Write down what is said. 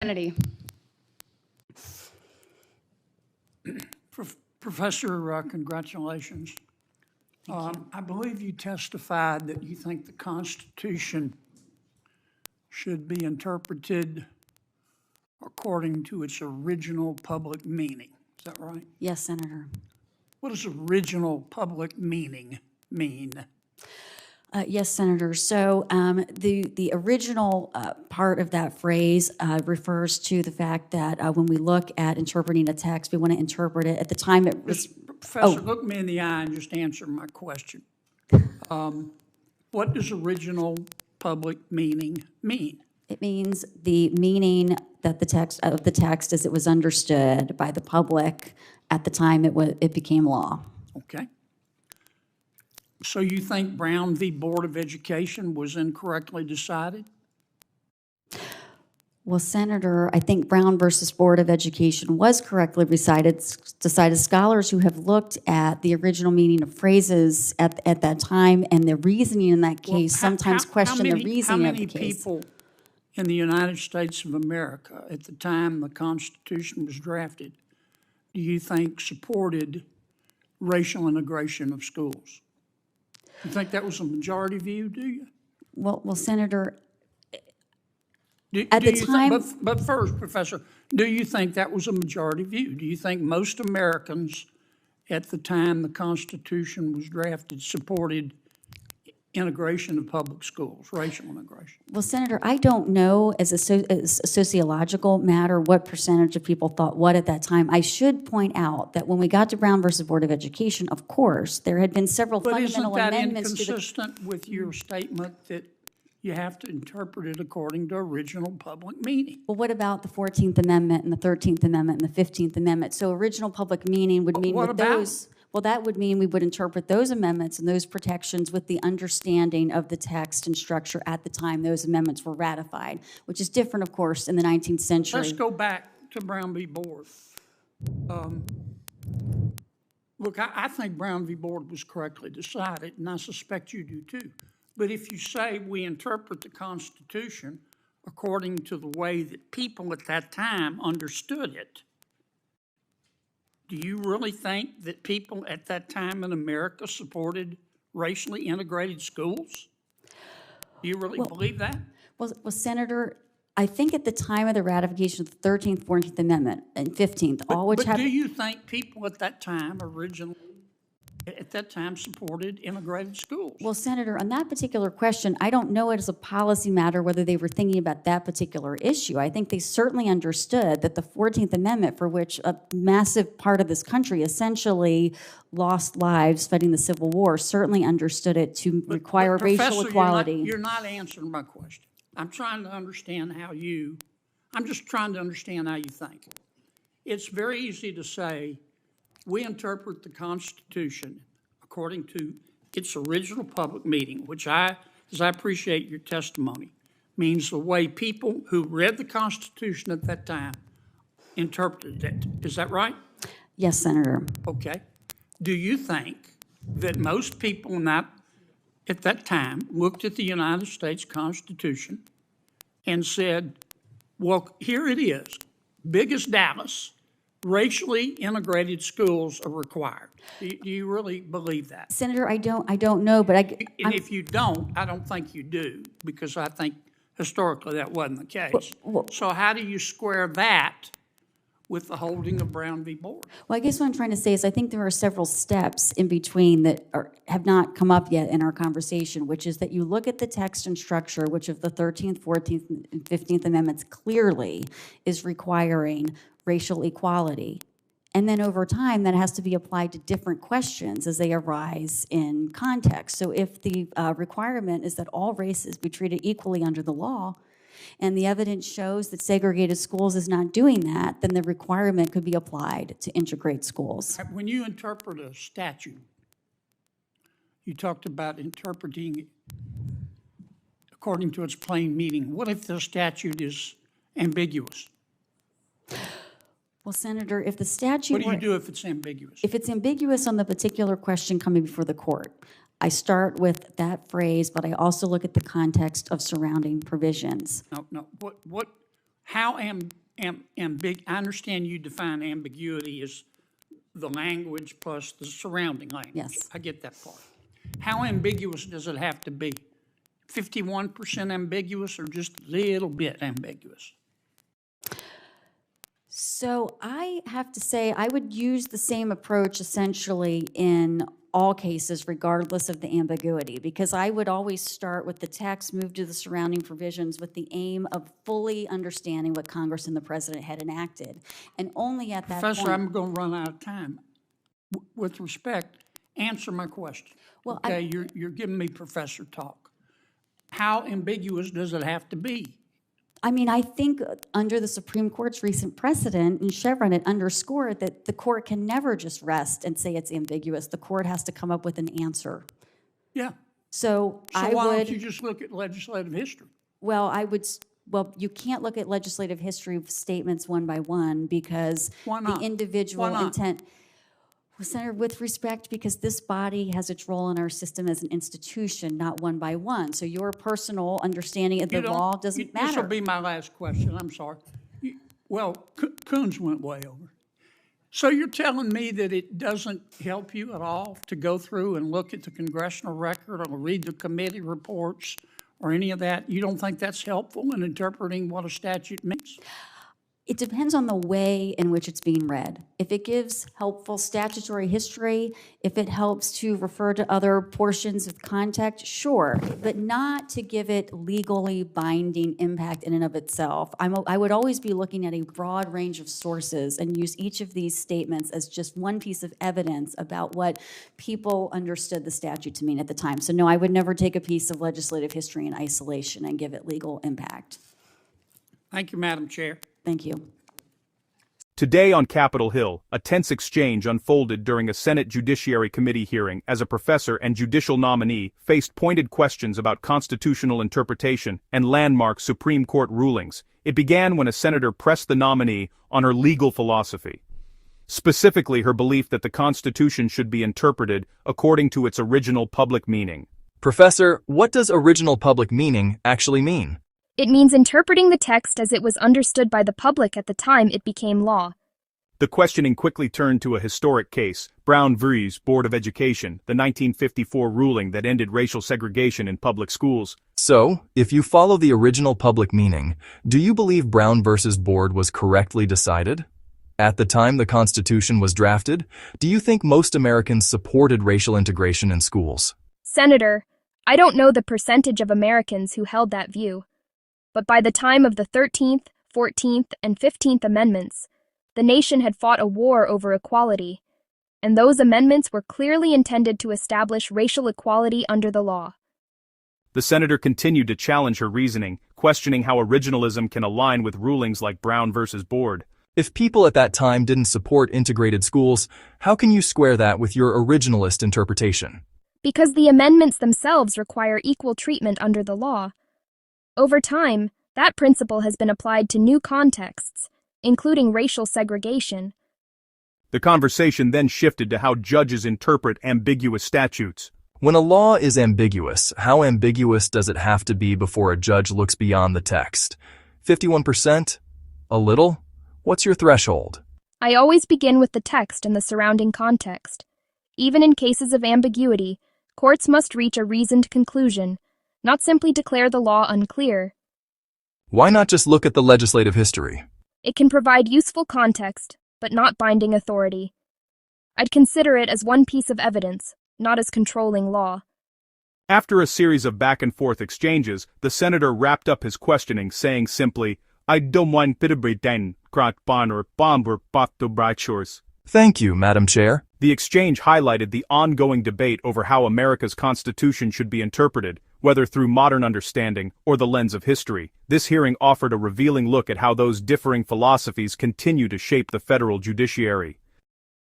Kennedy. Professor, congratulations. I believe you testified that you think the Constitution should be interpreted according to its original public meaning. Is that right? Yes, Senator. What does original public meaning mean? Yes, Senator. So the original part of that phrase refers to the fact that when we look at interpreting a text, we want to interpret it. At the time it was... Professor, look me in the eye and just answer my question. What does original public meaning mean? It means the meaning that the text as it was understood by the public at the time it became law. Okay. So you think Brown v. Board of Education was incorrectly decided? Well, Senator, I think Brown versus Board of Education was correctly decided. Scholars who have looked at the original meaning of phrases at that time and the reasoning in that case sometimes question the reasoning of the case. How many people in the United States of America at the time the Constitution was drafted do you think supported racial integration of schools? You think that was a majority view, do you? Well, Senator, at the time... But first, Professor, do you think that was a majority view? Do you think most Americans at the time the Constitution was drafted supported integration of public schools, racial integration? Well, Senator, I don't know as a sociological matter what percentage of people thought what at that time. I should point out that when we got to Brown versus Board of Education, of course, there had been several fundamental amendments to the... But isn't that inconsistent with your statement that you have to interpret it according to original public meaning? Well, what about the 14th Amendment and the 13th Amendment and the 15th Amendment? So original public meaning would mean with those... Well, that would mean we would interpret those amendments and those protections with the understanding of the text and structure at the time those amendments were ratified, which is different, of course, in the 19th century. Let's go back to Brown v. Board. Look, I think Brown v. Board was correctly decided, and I suspect you do too. But if you say we interpret the Constitution according to the way that people at that time understood it, do you really think that people at that time in America supported racially integrated schools? Do you really believe that? Well, Senator, I think at the time of the ratification of the 13th, 14th Amendment, and 15th, all which have... But do you think people at that time supported integrated schools? Well, Senator, on that particular question, I don't know it as a policy matter whether they were thinking about that particular issue. I think they certainly understood that the 14th Amendment, for which a massive part of this country essentially lost lives fighting the Civil War, certainly understood it to require racial equality. You're not answering my question. I'm trying to understand I'm just trying to understand how you think. It's very easy to say, we interpret the Constitution according to its original public meaning, which as I appreciate your testimony, means the way people who read the Constitution at that time interpreted it. Is that right? Yes, Senator. Okay. Do you think that most people at that time looked at the United States Constitution and said, well, here it is, big as Dallas, racially integrated schools are required? Do you really believe that? Senator, I don't know, but And if you don't, I don't think you do, because I think historically that wasn't the case. So how do you square that with the holding of Brown v. Board? Well, I guess what I'm trying to say is I think there are several steps in between that have not come up yet in our conversation, which is that you look at the text and structure, which of the 13th, 14th, and 15th Amendments clearly is requiring racial equality. And then over time, that has to be applied to different questions as they arise in context. So if the requirement is that all races be treated equally under the law, and the evidence shows that segregated schools is not doing that, then the requirement could be applied to integrate schools. When you interpret a statute, you talked about interpreting it according to its plain meaning. What if the statute is ambiguous? Well, Senator, if the statute... What do you do if it's ambiguous? If it's ambiguous on the particular question coming before the court, I start with that phrase, but I also look at the context of surrounding provisions. No. how I understand you define ambiguity as the language plus the surrounding language. Yes. I get that part. How ambiguous does it have to be? 51% ambiguous or just a little bit ambiguous? So I have to say, I would use the same approach essentially in all cases, regardless of the ambiguity, because I would always start with the text, move to the surrounding provisions with the aim of fully understanding what Congress and the President had enacted. And only at that Professor, point... I'm going to run out of time. With respect, answer my question. Well, okay, you're giving me professor talk. How ambiguous does it have to be? I mean, I think under the Supreme Court's recent precedent in Chevron, it underscored that the court can never just rest and say it's ambiguous. The court has to come up with an answer. Yeah. So why don't you just look at legislative history? Well, you can't look at legislative history of statements one by one because the individual intent... Well, Senator, with respect, because this body has its role in our system as an institution, not one by one. So your personal understanding of the law doesn't matter. This will be my last question. I'm sorry. Coons went way over. So you're telling me that it doesn't help you at all to go through and look at the congressional record or read the committee reports or any of that? You don't think that's helpful in interpreting what a statute means? It depends on the way in which it's being read. If it gives helpful statutory history, if it helps to refer to other portions of context, sure, but not to give it legally binding impact in and of itself. I would always be looking at a broad range of sources and use each of these statements as just one piece of evidence about what people understood the statute to mean at the time. So no, I would never take a piece of legislative history in isolation and give it legal impact. Thank you, Madam Chair. Thank you. Today on Capitol Hill, a tense exchange unfolded during a Senate Judiciary Committee hearing as a professor and judicial nominee faced pointed questions about constitutional interpretation and landmark Supreme Court rulings. It began when a senator pressed the nominee on her legal philosophy, specifically her belief that the Constitution should be interpreted according to its original public meaning. Professor, what does original public meaning actually mean? It means interpreting the text as it was understood by the public at the time it became law. The questioning quickly turned to a historic case, Brown v. Board of Education, the 1954 ruling that ended racial segregation in public schools. So, if you follow the original public meaning, do you believe Brown v. Board was correctly decided? At the time the Constitution was drafted, do you think most Americans supported racial integration in schools? Senator, I don't know the percentage of Americans who held that view. But by the time of the 13th, 14th, and 15th Amendments, the nation had fought a war over equality, and those amendments were clearly intended to establish racial equality under the law. The senator continued to challenge her reasoning, questioning how originalism can align with rulings like Brown v. Board. If people at that time didn't support integrated schools, how can you square that with your originalist interpretation? Because the amendments themselves require equal treatment under the law. Over time, that principle has been applied to new contexts, including racial segregation. The conversation then shifted to how judges interpret ambiguous statutes. When a law is ambiguous, how ambiguous does it have to be before a judge looks beyond the text? 51%? A little? What's your threshold? I always begin with the text and the surrounding context. Even in cases of ambiguity, courts must reach a reasoned conclusion, not simply declare the law unclear. Why not just look at the legislative history? It can provide useful context, but not binding authority. I'd consider it as one piece of evidence, not as controlling law. After a series of back-and-forth exchanges, the senator wrapped up his questioning saying simply, "I don't want to be done, crack bon or bomb or bot to bright. Thank you, Madam Chair. The exchange highlighted the ongoing debate over how America's Constitution should be interpreted, whether through modern understanding or the lens of history. This hearing offered a revealing look at how those differing philosophies continue to shape the federal judiciary.